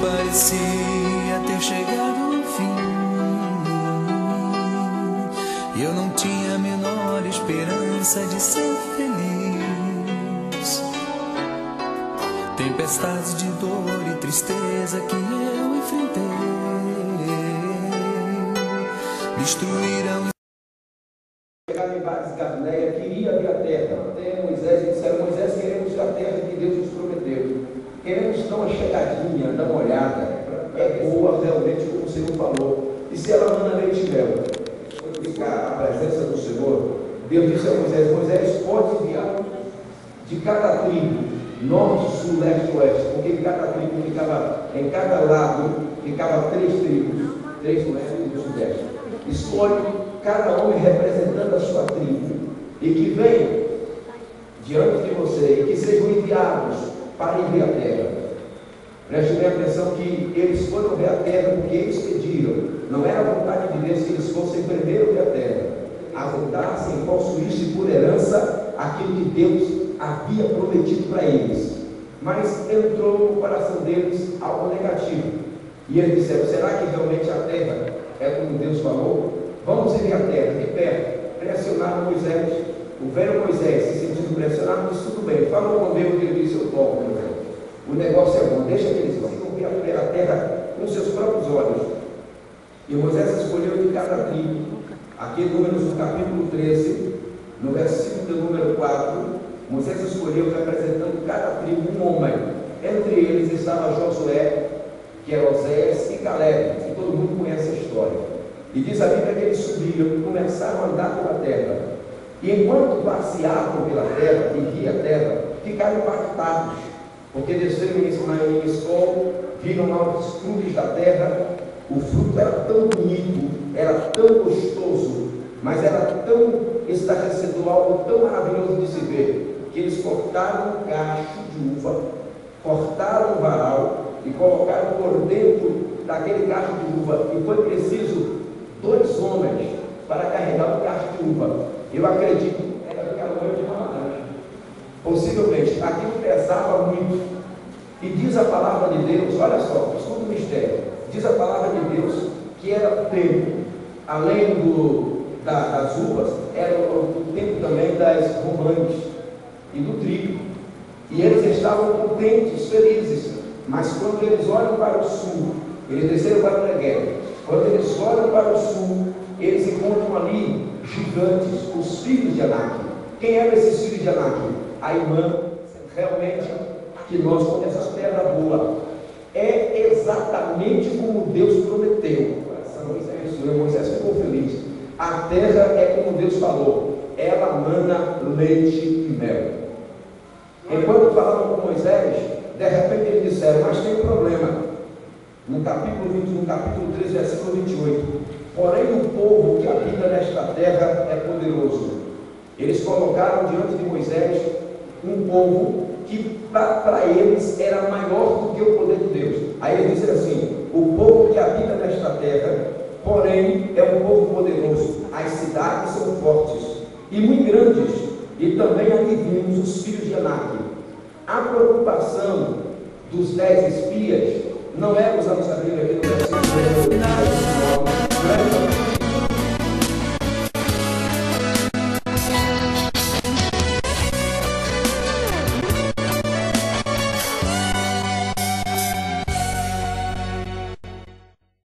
parecia ter chegado ao fim, e eu não tinha a menor esperança de ser feliz. Tempestades de dor e tristeza que eu enfrentei destruíram. Chegaram em Bates Galileia, queria ver a terra. Até Moisés, e disseram: Moisés, queremos a terra que Deus nos prometeu. Queremos dar uma chegadinha, dar uma olhada. É boa realmente, como o Senhor falou. E se ela manda leite e mel, ficar a presença do Senhor, Deus disse a Moisés: Moisés, pode enviar de cada tribo, norte, sul, leste e oeste, porque em cada tribo ficava, em cada lado, ficava 3 tribos, 3 no leste e 2 no sudeste. Escolhe cada homem representando a sua tribo, e que venham diante de você, e que sejam enviados para ir ver a terra. Preste bem atenção que eles foram ver a terra porque eles pediram. Não era a vontade de Deus que eles fossem primeiro ver a terra, ajudassem e possuíssem por herança aquilo que Deus havia prometido para eles. Mas entrou no coração deles algo negativo, e eles disseram: será que realmente a terra é como Deus falou? Vamos ver a terra de perto. Pressionaram Moisés. O velho Moisés, se sentindo pressionado, disse: tudo bem, falou com Deus. Ele disse: eu toco, meu velho. O negócio é bom, deixa que eles vão ver a terra com seus próprios olhos. E Moisés escolheu de cada tribo. Aqui em Números, no capítulo 13, no versículo de número 4, Moisés escolheu, representando cada tribo, um homem. Entre eles estava Josué, que é Oséias, e Caleb, que todo mundo conhece a história. E diz a Bíblia que eles subiram e começaram a andar pela terra. E enquanto passeavam pela terra e viam a terra, ficaram impactados, porque desceram em Escol, viram lá os frutos da terra. O fruto era tão bonito, era tão gostoso, mas era tão estarrecedor, algo tão maravilhoso de se ver, que eles cortaram um cacho de uva, cortaram um varal e colocaram por dentro daquele cacho de uva, e foi preciso 2 homens para carregar o cacho de uva. Eu acredito que era calor de uma laranja. Possivelmente, aquilo pesava muito. E diz a palavra de Deus, olha só, escuta o mistério. Diz a palavra de Deus que era tempo, além das uvas, era o tempo também das romãs e do trigo. E eles estavam contentes, felizes. Mas quando eles olham para o sul, eles desceram para o Negueb. Quando eles olham para o sul, eles encontram ali gigantes, os filhos de Anak. Quem eram esses filhos de Anak? A irmã, realmente, que nós temos essa terra boa. É exatamente como Deus prometeu. Moisés ficou feliz. A terra é como Deus falou, ela mana leite e mel. Enquanto falavam com Moisés, de repente eles disseram: mas tem um problema. No capítulo 20, no capítulo 13, versículo 28. Porém, o povo que habita nesta terra é poderoso. Eles colocaram diante de Moisés um povo que para eles era maior do que o poder de Deus. Aí eles disseram assim: o povo que habita nesta terra, porém, é um povo poderoso. As cidades são fortes e muito grandes, e também ali vimos os filhos de Anak. A preocupação dos 10 espias não é, usamos a Bíblia aqui no